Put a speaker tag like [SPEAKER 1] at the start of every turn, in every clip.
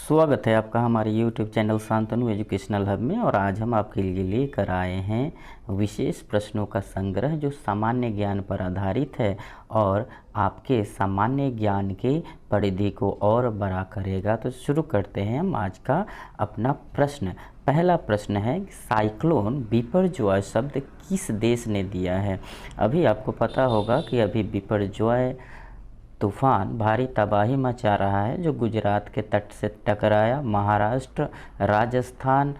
[SPEAKER 1] स्वागत है आपका हमारे YouTube channel Shantanu educational hub में। और आज हम आपके लिए लेकर आए हैं विशेष प्रश्नों का संग्रह जो सामान्य ज्ञान पर आधारित है और आपके सामान्य ज्ञान के परिधि को और बड़ा करेगा। तो शुरू करते हैं हम आज का अपना प्रश्न। पहला प्रश्न है, साइक्लोन बिपरजॉय शब्द किस देश ने दिया है? अभी आपको पता होगा कि अभी बिपरजॉय तूफान भारी तबाही मचा रहा है जो गुजरात के तट से टकराया। महाराष्ट्र, राजस्थान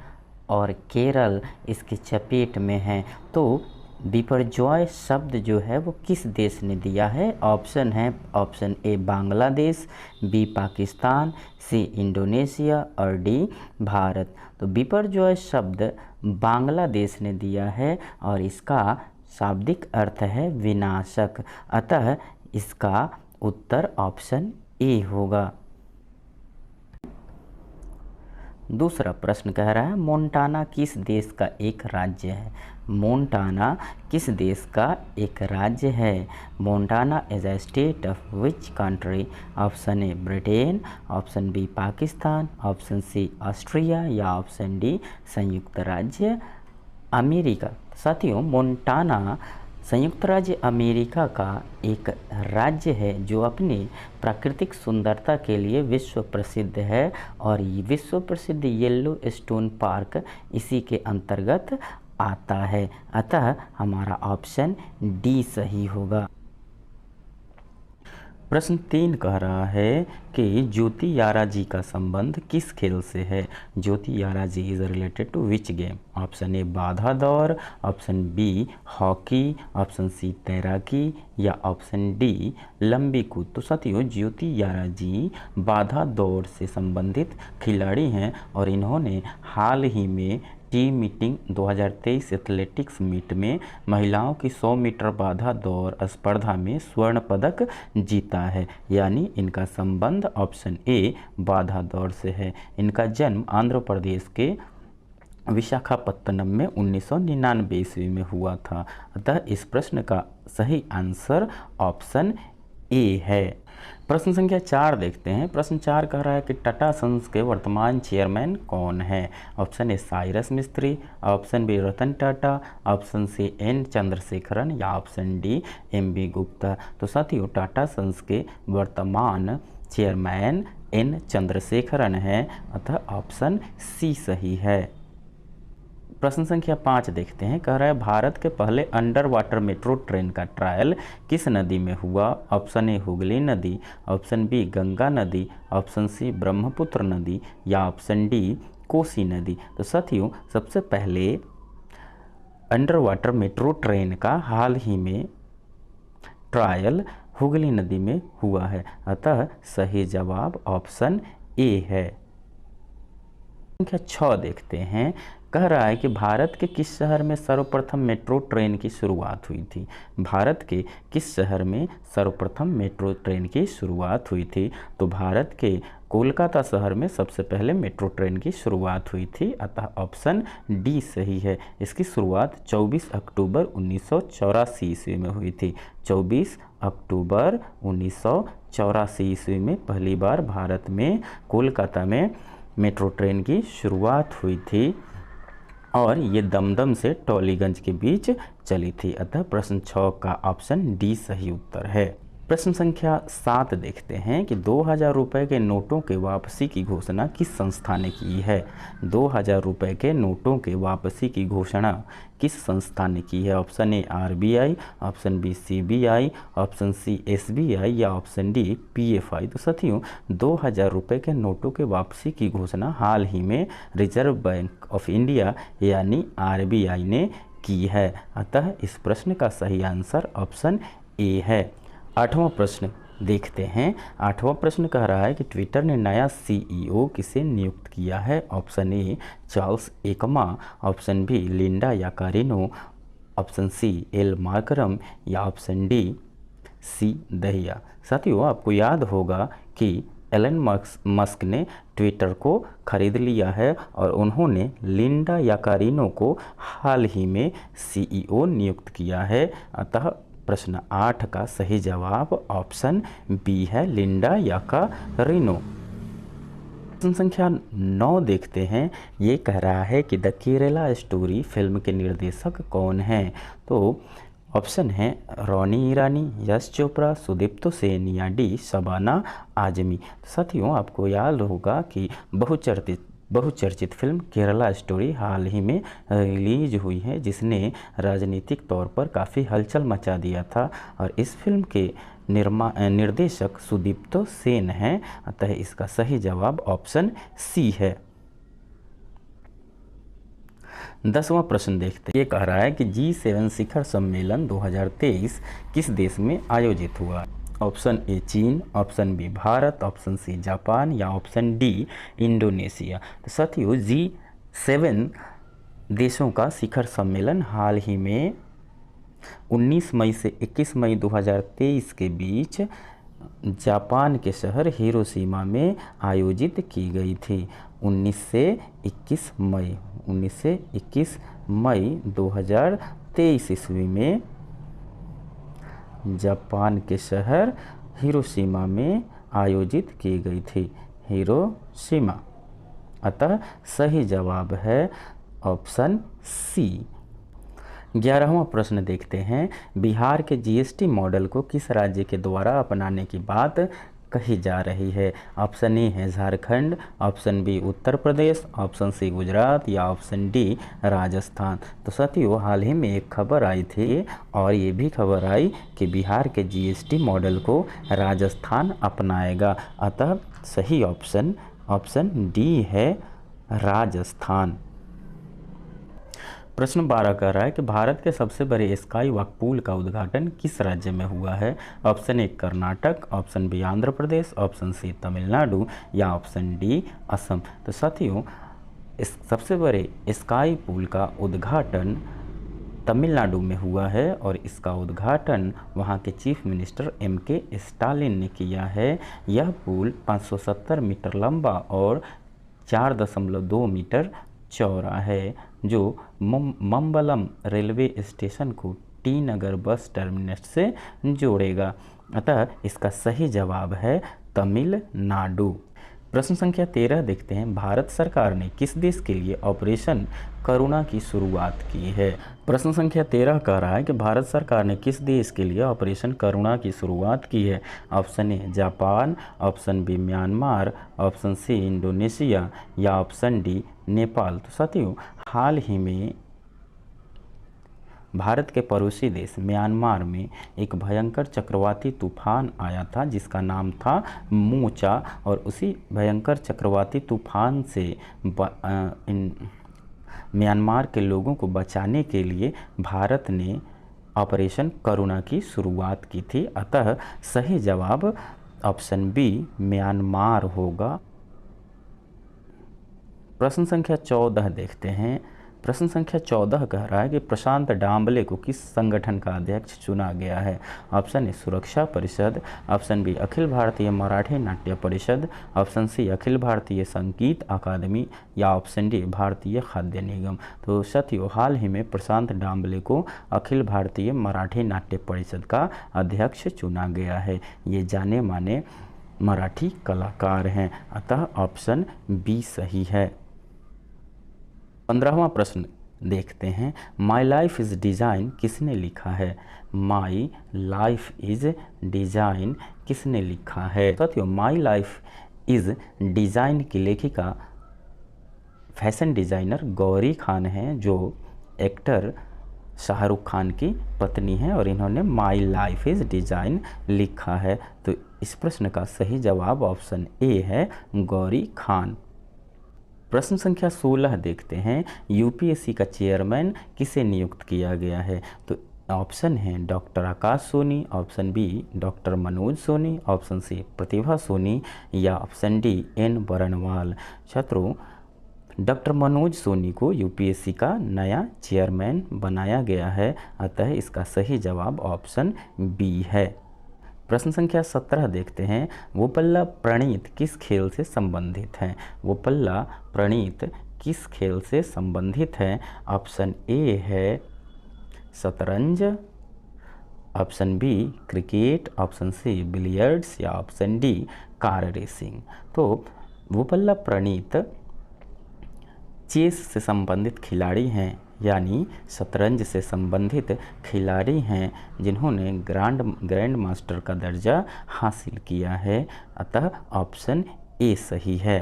[SPEAKER 1] और केरल इसकी चपेट में हैं। तो बिपरजॉय शब्द जो है वो किस देश ने दिया है? ऑप्शन है, option A Bangladesh, B Pakistan, C Indonesia और डी भारत। तो बिपरजॉय शब्द बांग्लादेश ने दिया है और इसका शाब्दिक अर्थ है विनाशक। अतः इसका उत्तर ऑप्शन ए होगा। दूसरा प्रश्न कह रहा है, मोंटाना किस देश का एक राज्य है? मोंटाना किस देश का एक राज्य है? Montana is a state of which country? Option A Britain, option B Pakistan, option C Austria या ऑप्शन डी संयुक्त राज्य अमेरिका। साथियों, मोंटाना संयुक्त राज्य अमेरिका का एक राज्य है जो अपनी प्राकृतिक सुंदरता के लिए विश्व प्रसिद्ध है और विश्व प्रसिद्ध येलो स्टोन पार्क इसी के अंतर्गत आता है। अतः हमारा ऑप्शन डी सही होगा। प्रश्न 3 कह रहा है कि ज्योति यारा जी का संबंध किस खेल से है? Jyothi Yarraji ji is related to which game? Option A बाधा दौड़, option B hockey, option C तैराकी या ऑप्शन डी लंबी कूद। तो साथियों, ज्योति यारा जी बाधा दौड़ से संबंधित खिलाड़ी हैं और इन्होंने हाल ही में टीम मीटिंग 2023 एथलेटिक्स मीट में महिलाओं की 100 मीटर बाधा दौड़ स्पर्धा में स्वर्ण पदक जीता है। यानी इनका संबंध ऑप्शन ए बाधा दौड़ से है। इनका जन्म आंध्र प्रदेश के विशाखापत्तनम में 1999 ईस्वी में हुआ था। अतः इस प्रश्न का सही आंसर ऑप्शन ए है। प्रश्न संख्या 4 देखते हैं। प्रश्न 4 कह रहा है कि टाटा सन्स के वर्तमान चेयरमैन कौन है? Option A Cyrus Mistry, option B Ratan Tata, option C N Chandrasekaran या option D M B Gupta. तो साथियों, टाटा सन्स के वर्तमान चेयरमैन एन चंद्रशेखरन है। अतः ऑप्शन सी सही है। प्रश्न संख्या 5 देखते हैं। कह रहा है, भारत के पहले अंडर वाटर मेट्रो ट्रेन का ट्रायल किस नदी में हुआ? ऑप्शन ए हुगली नदी, ऑप्शन बी गंगा नदी, ऑप्शन सी ब्रह्मपुत्र नदी या ऑप्शन डी कोसी नदी। तो साथियों, सबसे पहले अंडर वाटर मेट्रो ट्रेन का हाल ही में ट्रायल हुगली नदी में हुआ है। अतः सही जवाब ऑप्शन ए है। संख्या 6 देखते हैं। कह रहा है कि भारत के किस शहर में सर्वप्रथम मेट्रो ट्रेन की शुरुआत हुई थी? भारत के किस शहर में सर्वप्रथम मेट्रो ट्रेन की शुरुआत हुई थी? तो भारत के कोलकाता शहर में सबसे पहले मेट्रो ट्रेन की शुरुआत हुई थी। अतः ऑप्शन डी सही है। इसकी शुरुआत 24 अक्टूबर 1984 ईस्वी में हुई थी। 24 अक्टूबर 1984 ईस्वी में पहली बार भारत में कोलकाता में मेट्रो ट्रेन की शुरुआत हुई थी और ये दमदम से टॉलीगंज के बीच चली थी। अतः प्रश्न 6 का ऑप्शन डी सही उत्तर है। प्रश्न संख्या 7 देखते हैं कि 2000 रुपये के नोटों के वापसी की घोषणा किस संस्था ने की है? 2000 रुपये के नोटों के वापसी की घोषणा किस संस्था ने की है? Option A RBI, option B CBI, option C SBI या ऑप्शन डी पीएफआई। तो साथियों, 2000 रुपये के नोटों के वापसी की घोषणा हाल ही में रिजर्व बैंक ऑफ इंडिया यानी आरबीआई ने की है। अतः इस प्रश्न का सही आंसर ऑप्शन ए है। 8वां प्रश्न देखते हैं। 8वां प्रश्न कह रहा है कि ट्विटर ने नया सीईओ किसे नियुक्त किया है? Option A Charles Ekma, option B Linda Yaccarino, option C L Markram या ऑप्शन डी सी दहिया। साथियों, आपको याद होगा कि एलन मस्क ने ट्विटर को खरीद लिया है और उन्होंने लिंडा याकारिनो को हाल ही में सीईओ नियुक्त किया है। अतः प्रश्न 8 का सही जवाब ऑप्शन बी है, लिंडा याकारिनो। प्रश्न संख्या 9 देखते हैं। ये कह रहा है कि द केरला स्टोरी फिल्म के निर्देशक कौन हैं? तो ऑप्शन है रोनी ईरानी, यश चोपड़ा, सुदीप्तो सेन या डी शबाना आजमी। साथियों, आपको याद होगा कि बहुचर्चित फिल्म केरला स्टोरी हाल ही में रिलीज हुई है, जिसने राजनीतिक तौर पर काफ़ी हलचल मचा दिया था और इस फिल्म के निर्देशक सुदीप्तो सेन हैं। अतः इसका सही जवाब ऑप्शन सी है। 10वां प्रश्न देखते हैं। ये कह रहा है कि G7 शिखर सम्मेलन 2023 किस देश में आयोजित हुआ? ऑप्शन ए चीन, option B Bharat, option C Japan या ऑप्शन डी इंडोनेशिया। तो साथियों, G7 देशों का शिखर सम्मेलन हाल ही में 19 मई से 21 मई 2023 के बीच जापान के शहर हिरोशिमा में आयोजित की गई थी। 19 से 21 मई 2023 ईस्वी में जापान के शहर हिरोशिमा में आयोजित की गई थी। हिरोशिमा। अतः सही जवाब है ऑप्शन सी। 11वां प्रश्न देखते हैं। बिहार के जीएसटी मॉडल को किस राज्य के द्वारा अपनाने की बात कही जा रही है? ऑप्शन ए है झारखंड, ऑप्शन बी उत्तर प्रदेश, ऑप्शन सी गुजरात या ऑप्शन डी राजस्थान। तो साथियों, हाल ही में एक खबर आई थी और ये भी खबर आई कि बिहार के जीएसटी मॉडल को राजस्थान अपनाएगा। अतः सही ऑप्शन डी है राजस्थान। प्रश्न 12 कह रहा है कि भारत के सबसे बड़े स्काई वॉक पुल का उद्घाटन किस राज्य में हुआ है? Option A Karnataka, option B Andhra Pradesh, option C Tamil Nadu या ऑप्शन डी असम। तो साथियों, इस सबसे बड़े स्काई पुल का उद्घाटन तमिलनाडु में हुआ है और इसका उद्घाटन वहाँ के चीफ मिनिस्टर MK स्टालिन ने किया है। यह पुल 570 मीटर लंबा और 4.2 मीटर चौड़ा है, जो मम्बलम रेलवे स्टेशन को टी नगर बस टर्मिनस से जोड़ेगा। अतः इसका सही जवाब है तमिलनाडु। प्रश्न संख्या 13 देखते हैं। भारत सरकार ने किस देश के लिए ऑपरेशन करुणा की शुरुआत की है? प्रश्न संख्या 13 कह रहा है कि भारत सरकार ने किस देश के लिए ऑपरेशन करुणा की शुरुआत की है? Option A Japan, option B Myanmar, option C Indonesia या ऑप्शन डी नेपाल। तो साथियों, हाल ही में भारत के पड़ोसी देश म्यांमार में एक भयंकर चक्रवाती तूफान आया था जिसका नाम था मोचा, और उसी भयंकर चक्रवाती तूफान से म्यांमार के लोगों को बचाने के लिए भारत ने ऑपरेशन करुणा की शुरुआत की थी। अतः सही जवाब ऑप्शन बी म्यांमार होगा। प्रश्न संख्या 14 देखते हैं। प्रश्न संख्या 14 कह रहा है कि प्रशांत डांबले को किस संगठन का अध्यक्ष चुना गया है? ऑप्शन ए सुरक्षा परिषद, option B Akhil Bharatiya Marathi Natya Parishad, option C Akhil Bharatiya संगीत अकादमी या ऑप्शन डी भारतीय खाद्य निगम। तो साथियों, हाल ही में प्रशांत डांबले को अखिल भारतीय मराठी नाट्य परिषद का अध्यक्ष चुना गया है। ये जाने माने मराठी कलाकार हैं। अतः ऑप्शन बी सही है। 15वां प्रश्न देखते हैं। माई लाइफ इज़ डिज़ाइन किसने लिखा है? माई लाइफ इज़ डिज़ाइन किसने लिखा है? साथियों, माई लाइफ इज़ डिज़ाइन की लेखिका फैशन डिज़ाइनर गौरी खान हैं, जो एक्टर शाहरुख खान की पत्नी हैं और इन्होंने माई लाइफ इज़ डिज़ाइन लिखा है। तो इस प्रश्न का सही जवाब ऑप्शन ए है गौरी खान। प्रश्न संख्या 16 देखते हैं। यूपीएससी का चेयरमैन किसे नियुक्त किया गया है? तो ऑप्शन है doctor Akash Soni, option B doctor Manoj Soni, option C Pratibha Soni या ऑप्शन डी N बरनवाल। छात्रों, डॉक्टर मनोज सोनी को यूपीएससी का नया चेयरमैन बनाया गया है। अतः इसका सही जवाब ऑप्शन बी है। प्रश्न संख्या 17 देखते हैं। वोपल्ला प्रणीत किस खेल से संबंधित हैं? वोपल्ला प्रणीत किस खेल से संबंधित हैं? ऑप्शन ए है शतरंज, option B cricket, option C billiards या ऑप्शन डी कार रेसिंग। तो वो वल्लभ प्रणीत चेस से संबंधित खिलाड़ी हैं, यानी शतरंज से संबंधित खिलाड़ी हैं जिन्होंने ग्रैंड मास्टर का दर्जा हासिल किया है। अतः ऑप्शन ए सही है।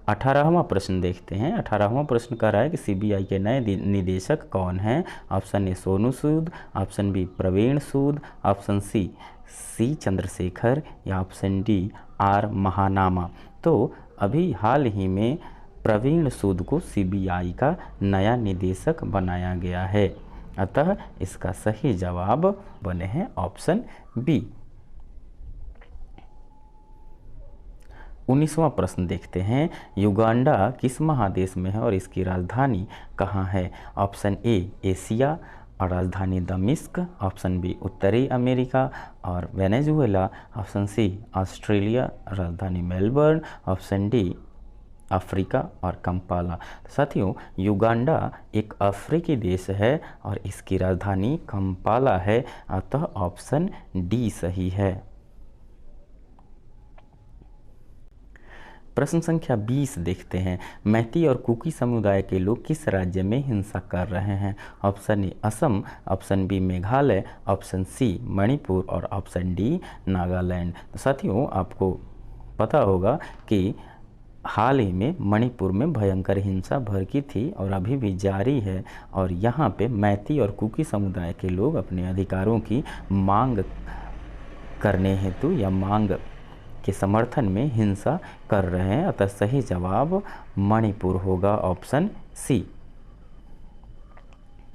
[SPEAKER 1] 18वां प्रश्न देखते हैं। 18वां प्रश्न कह रहा है कि सीबीआई के नए निदेशक कौन हैं। Option A Sonu Sood, option B Praveen Sood, option C Chandrashekhar या ऑप्शन डी आर महानामा। तो अभी हाल ही में प्रवीण सूद को सीबीआई का नया निदेशक बनाया गया है। अतः इसका सही जवाब बने हैं ऑप्शन बी। 19वां प्रश्न देखते हैं। युगांडा किस महादेश में है और इसकी राजधानी कहाँ है। ऑप्शन ए एशिया और राजधानी दमिश्क, ऑप्शन बी उत्तरी अमेरिका और वेनेजुएला, ऑप्शन सी ऑस्ट्रेलिया राजधानी मेलबर्न, ऑप्शन डी अफ्रीका और कंपाला। तो साथियों, युगांडा एक अफ्रीकी देश है और इसकी राजधानी कंपाला है। अतः ऑप्शन डी सही है। प्रश्न संख्या 20 देखते हैं। मैती और कुकी समुदाय के लोग किस राज्य में हिंसा कर रहे हैं। Option A Assam, option B Meghalaya, option C Manipur और ऑप्शन डी नागालैंड। तो साथियों, आपको पता होगा कि हाल ही में मणिपुर में भयंकर हिंसा भड़की थी और अभी भी जारी है और यहाँ पे मैती और कुकी समुदाय के लोग अपने अधिकारों की मांग करने हेतु या मांग के समर्थन में हिंसा कर रहे हैं। अतः सही जवाब मणिपुर होगा, ऑप्शन सी।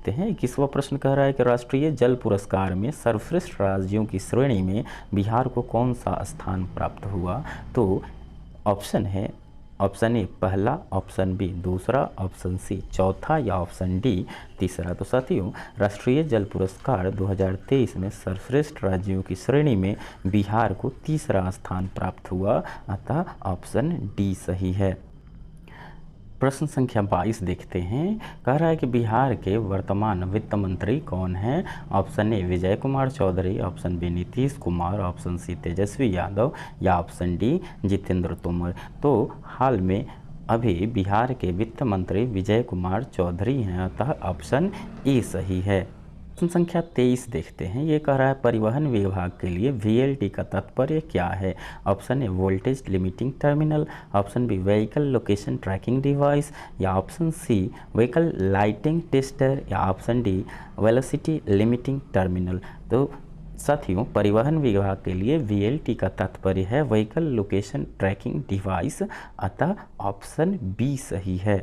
[SPEAKER 1] हैं 21वां प्रश्न कह रहा है कि राष्ट्रीय जल पुरस्कार में सर्वश्रेष्ठ राज्यों की श्रेणी में बिहार को कौन सा स्थान प्राप्त हुआ। तो ऑप्शन है ऑप्शन ए पहला, ऑप्शन बी दूसरा, ऑप्शन सी चौथा या ऑप्शन डी तीसरा। तो साथियों, राष्ट्रीय जल पुरस्कार 2023 में सर्वश्रेष्ठ राज्यों की श्रेणी में बिहार को तीसरा स्थान प्राप्त हुआ। अतः ऑप्शन डी सही है। प्रश्न संख्या 22 देखते हैं। कह रहा है कि बिहार के वर्तमान वित्त मंत्री कौन हैं। Option A Vijay Kumar Choudhary, option B Nitish Kumar, option C Tejashwi Yadav या ऑप्शन डी जितेंद्र तोमर। तो हाल में अभी बिहार के वित्त मंत्री विजय कुमार चौधरी हैं। अतः ऑप्शन ए सही है। प्रश्न संख्या 23 देखते हैं। ये कह रहा है परिवहन विभाग के लिए VLT का तात्पर्य क्या है। Option A voltage limiting terminal, option B vehicle location tracking device या option C vehicle lighting tester या option D velocity limiting terminal. तो साथियों, परिवहन विभाग के लिए VLT का तात्पर्य है व्हीकल लोकेशन ट्रैकिंग डिवाइस। अतः ऑप्शन बी सही है।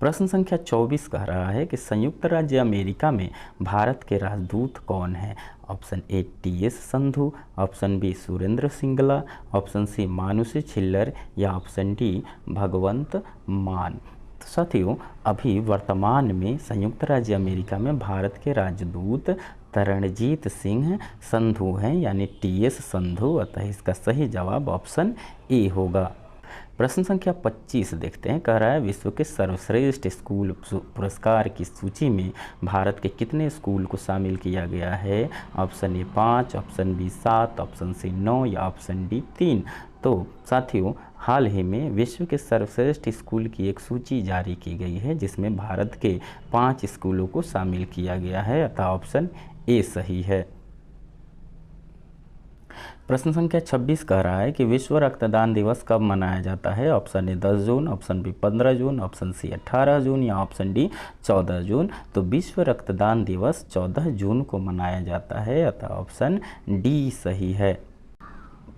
[SPEAKER 1] प्रश्न संख्या 24 कह रहा है कि संयुक्त राज्य अमेरिका में भारत के राजदूत कौन हैं। Option A TS Sandhu, option B Surendra Singla, option C Manushi Chhillar या ऑप्शन डी भगवंत मान। तो साथियों, अभी वर्तमान में संयुक्त राज्य अमेरिका में भारत के राजदूत तरणजीत सिंह संधू हैं, यानी TS संधू। अतः इसका सही जवाब ऑप्शन ए होगा। प्रश्न संख्या 25 देखते हैं। कह रहा है विश्व के सर्वश्रेष्ठ स्कूल पुरस्कार की सूची में भारत के कितने स्कूल को शामिल किया गया है। Option A 5, option B 7, option C 9 या ऑप्शन डी 3। तो साथियों, हाल ही में विश्व के सर्वश्रेष्ठ स्कूल की एक सूची जारी की गई है जिसमें भारत के 5 स्कूलों को शामिल किया गया है। अतः ऑप्शन ए सही है। प्रश्न संख्या 26 कह रहा है कि विश्व रक्तदान दिवस कब मनाया जाता है। Option A 10 June, option B 15 June, option C 18 June या ऑप्शन डी 14 जून। तो विश्व रक्तदान दिवस 14 जून को मनाया जाता है। अतः ऑप्शन डी सही है।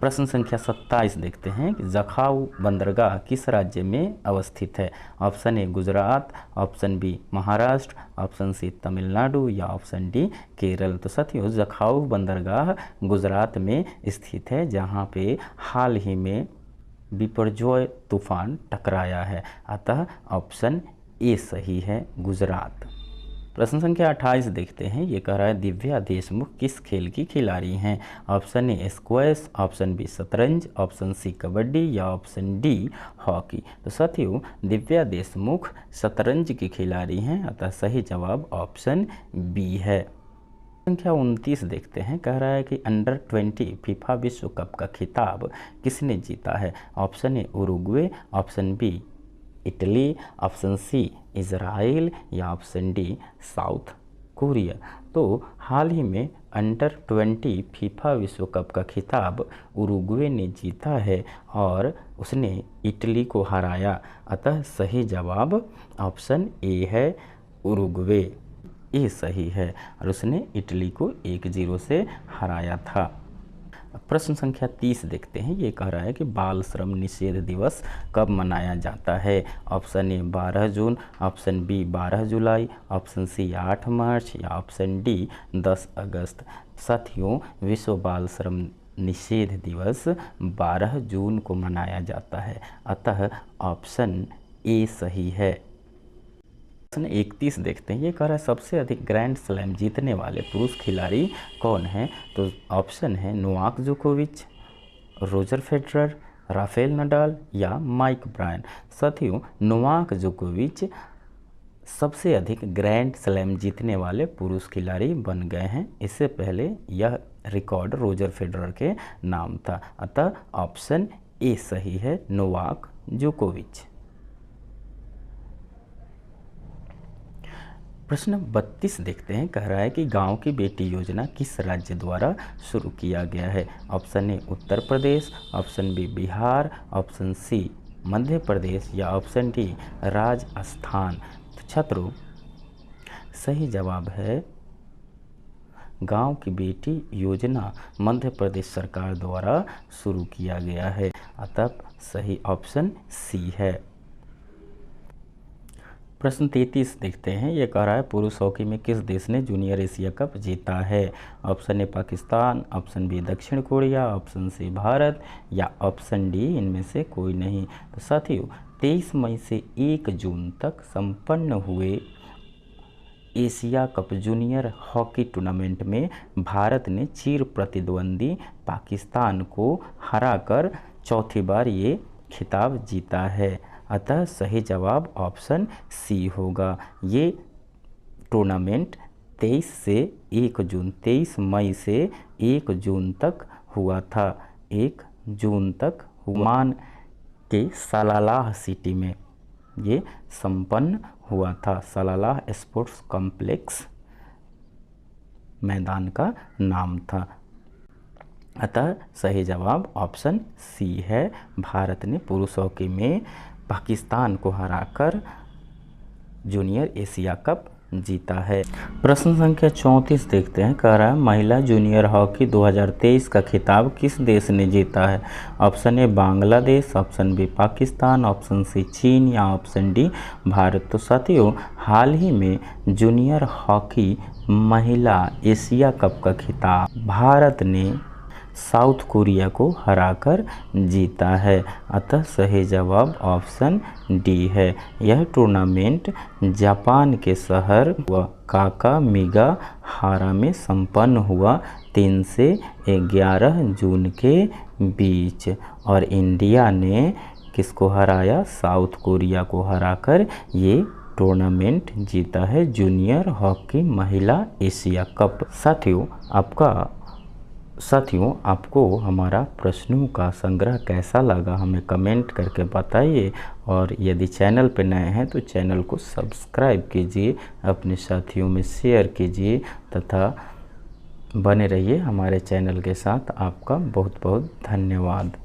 [SPEAKER 1] प्रश्न संख्या 27 देखते हैं कि जखाऊ बंदरगाह किस राज्य में अवस्थित है। Option A Gujarat, option B Maharashtra, option C Tamil Nadu या ऑप्शन डी केरल। तो साथियों, जखाऊ बंदरगाह गुजरात में स्थित है जहां पे हाल ही में बिपरजॉय तूफान टकराया है। अतः ऑप्शन ए सही है, गुजरात। प्रश्न संख्या 28 देखते हैं। ये कह रहा है दिव्या देशमुख किस खेल की खिलाड़ी हैं। Option A squash, option B शतरंज, ऑप्शन सी कबड्डी या ऑप्शन डी हॉकी। तो साथियों, दिव्या देशमुख शतरंज की खिलाड़ी हैं। अतः सही जवाब ऑप्शन बी है। संख्या 29 देखते हैं। कह रहा है कि अंडर 20 फीफा विश्व कप का खिताब किसने जीता है? Option A Uruguay, option B Italy, option C Israel या ऑप्शन डी साउथ कोरिया। तो हाल ही में अंडर 20 फीफा विश्व कप का खिताब उरुग्वे ने जीता है और उसने इटली को हराया। अतः सही जवाब ऑप्शन ए है, उरुग्वे। ये सही है और उसने इटली को 1-0 से हराया था। प्रश्न संख्या 30 देखते हैं। ये कह रहा है कि बाल श्रम निषेध दिवस कब मनाया जाता है? Option A 12 June, option B 12 July, option C 8 March या ऑप्शन डी 10 अगस्त। साथियों, विश्व बाल श्रम निषेध दिवस 12 जून को मनाया जाता है, अतः ऑप्शन ए सही है। प्रश्न 31 देखते हैं। ये कह रहा है सबसे अधिक ग्रैंड स्लैम जीतने वाले पुरुष खिलाड़ी कौन हैं? तो ऑप्शन है नोवाक जोकोविच, रोजर फेडरर, राफेल नडाल या माइक ब्रायन। साथियों, नोवाक जोकोविच सबसे अधिक ग्रैंड स्लैम जीतने वाले पुरुष खिलाड़ी बन गए हैं। इससे पहले यह रिकॉर्ड रोजर फेडरर के नाम था, अतः ऑप्शन ए सही है, नोवाक जोकोविच। प्रश्न 32 देखते हैं। कह रहा है कि गांव की बेटी योजना किस राज्य द्वारा शुरू किया गया है? Option A Uttar Pradesh, option B Bihar, option C Madhya Pradesh या ऑप्शन डी राजस्थान। तो छात्रों, सही जवाब है गांव की बेटी योजना मध्य प्रदेश सरकार द्वारा शुरू किया गया है, अतः सही ऑप्शन सी है। प्रश्न 33 देखते हैं। ये कह रहा है पुरुष हॉकी में किस देश ने जूनियर एशिया कप जीता है? Option A Pakistan, option B दक्षिण कोरिया, ऑप्शन सी भारत या ऑप्शन डी इनमें से कोई नहीं। तो साथियों, 23 मई से 1 जून तक संपन्न हुए Asia cup junior hockey tournament में भारत ने चिर प्रतिद्वंदी पाकिस्तान को हराकर चौथी बार ये खिताब जीता है, अतः सही जवाब ऑप्शन सी होगा। ये टूर्नामेंट 23 मई से 1 जून तक हुआ था। 1 जून तक ओमान के सलालाह सिटी में ये संपन्न हुआ था। सलालाह स्पोर्ट्स कॉम्प्लेक्स मैदान का नाम था, अतः सही जवाब ऑप्शन सी है। भारत ने पुरुष हॉकी में पाकिस्तान को हराकर जूनियर एशिया कप जीता है। प्रश्न संख्या 34 देखते हैं। कह रहा है महिला जूनियर हॉकी 2023 का खिताब किस देश ने जीता है? Option A Bangladesh, option B Pakistan, option C चीन या ऑप्शन डी भारत। तो साथियों, हाल ही में जूनियर हॉकी महिला एशिया कप का खिताब भारत ने साउथ कोरिया को हराकर जीता है, अतः सही जवाब ऑप्शन डी है। यह टूर्नामेंट जापान के शहर काकामिगाहारा में संपन्न हुआ 3 से 11 जून के बीच और इंडिया ने किसको हराया? साउथ कोरिया को हराकर ये टूर्नामेंट जीता है, जूनियर हॉकी महिला एशिया कप। साथियों, आपको हमारा प्रश्नों का संग्रह कैसा लगा हमें कमेंट करके बताइए और यदि चैनल पर नए हैं तो चैनल को सब्सक्राइब कीजिए, अपने साथियों में शेयर कीजिए तथा बने रहिए हमारे चैनल के साथ। आपका बहुत बहुत धन्यवाद।